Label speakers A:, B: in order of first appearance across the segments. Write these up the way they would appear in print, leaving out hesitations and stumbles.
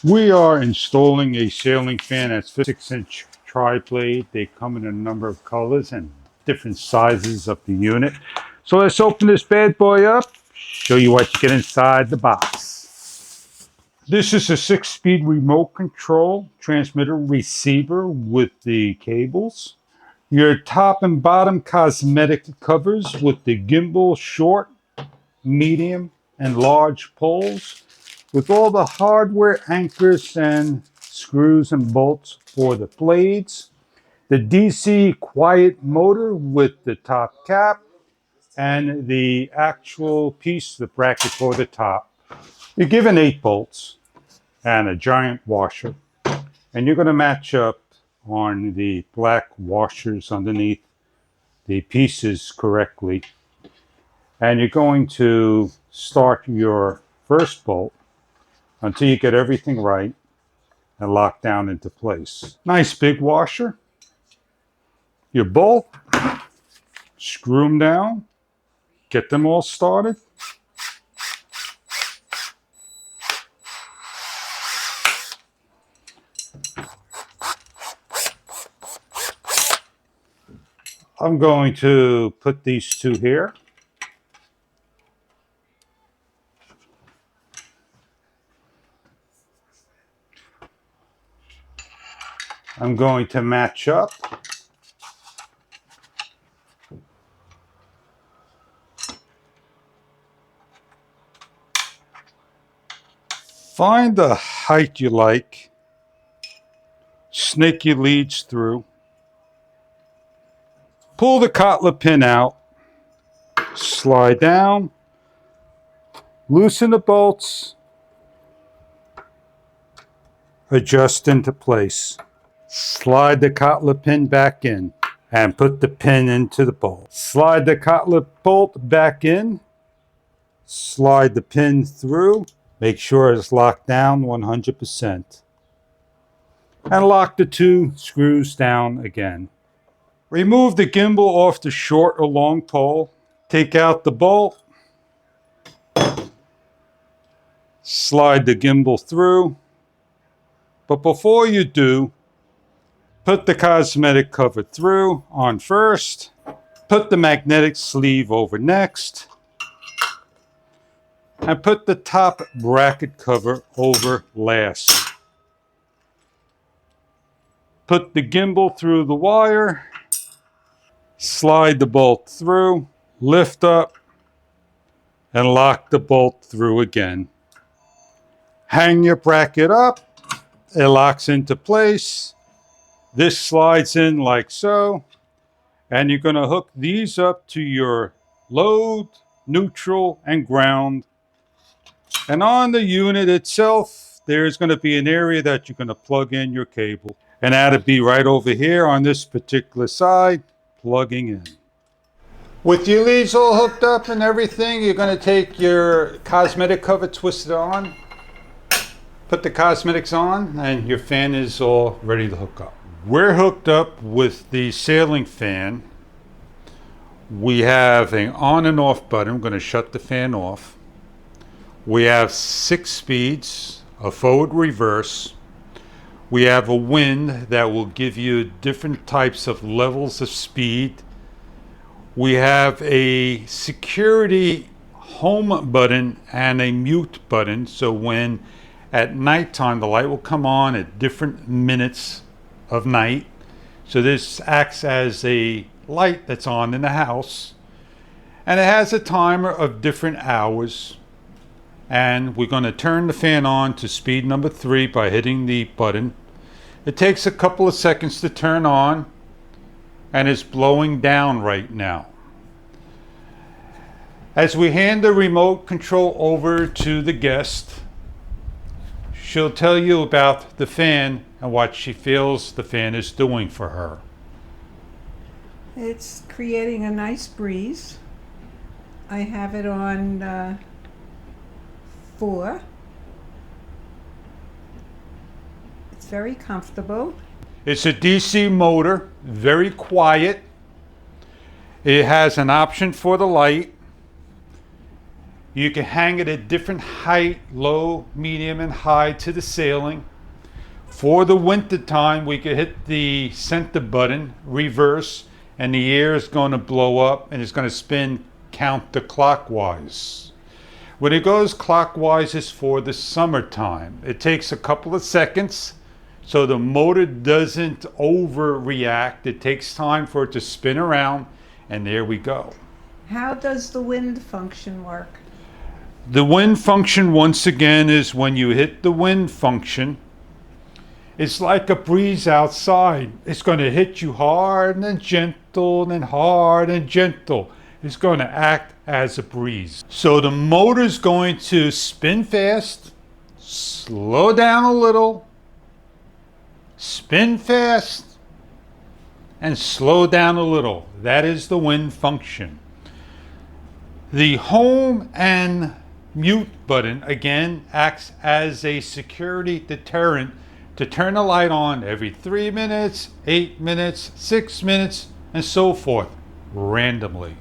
A: We are installing a ceiling fan that's 6-inch tri-blade. They come in a number of colors and different sizes of the unit. So let's open this bad boy up, show you what you get inside the box. This is a 6-speed remote control transmitter receiver with the cables. Your top and bottom cosmetic covers with the gimbal short, medium, and large poles, with all the hardware anchors and screws and bolts for the blades, the DC quiet motor with the top cap, and the actual piece, the bracket for the top. You're given 8 bolts and a giant washer, and you're going to match up on the black washers underneath the pieces correctly. And you're going to start your first bolt until you get everything right and lock down into place. Nice big washer. Your bolt, screw them down, get them all started. I'm going to put these two here. I'm going to match up. Find the height you like. Snake your leads through. Pull the cutlet pin out. Slide down. Loosen the bolts. Adjust into place. Slide the cutlet pin back in and put the pin into the bolt. Slide the cutlet bolt back in. Slide the pin through. Make sure it's locked down 100%. And lock the 2 screws down again. Remove the gimbal off the short or long pole. Take out the bolt. Slide the gimbal through. But before you do, put the cosmetic cover through on first. Put the magnetic sleeve over next. And put the top bracket cover over last. Put the gimbal through the wire. Slide the bolt through. Lift up. And lock the bolt through again. Hang your bracket up. It locks into place. This slides in like so. And you're going to hook these up to your load, neutral, and ground. And on the unit itself, there's going to be an area that you're going to plug in your cable. And that'll be right over here on this particular side, plugging in. With your leads all hooked up and everything, you're going to take your cosmetic cover, twist it on, put the cosmetics on, and your fan is all ready to hook up. We're hooked up with the ceiling fan. We have an on and off button. I'm going to shut the fan off. We have 6 speeds, a forward reverse. We have a wind that will give you different types of levels of speed. We have a security home button and a mute button, so when at nighttime the light will come on at different minutes of night. So this acts as a light that's on in the house, and it has a timer of different hours. And we're going to turn the fan on to speed number 3 by hitting the button. It takes a couple of seconds to turn on, and it's blowing down right now. As we hand the remote control over to the guest, she'll tell you about the fan and what she feels the fan is doing for her.
B: It's creating a nice breeze. I have it on 4. It's very comfortable.
A: It's a DC motor, very quiet. It has an option for the light. You can hang it at different height, low, medium, and high to the ceiling. For the winter time, we could hit the center button, reverse, and the air is going to blow up and it's going to spin counterclockwise. When it goes clockwise, it's for the summertime. It takes a couple of seconds, so the motor doesn't overreact. It takes time for it to spin around, and there we go.
B: How does the wind function work?
A: The wind function, once again, is when you hit the wind function, it's like a breeze outside. It's going to hit you hard and then gentle and then hard and gentle. It's going to act as a breeze. So the motor's going to spin fast, slow down a little, spin fast, and slow down a little. That is the wind function. The home and mute button, again, acts as a security deterrent to turn the light on every 3 minutes, 8 minutes, 6 minutes, and so forth, randomly.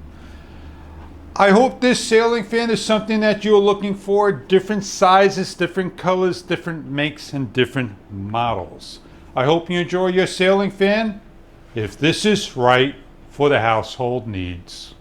A: I hope this sailing fan is something that you're looking for. Different sizes, different colors, different makes, and different models. I hope you enjoy your sailing fan, if this is right for the household needs.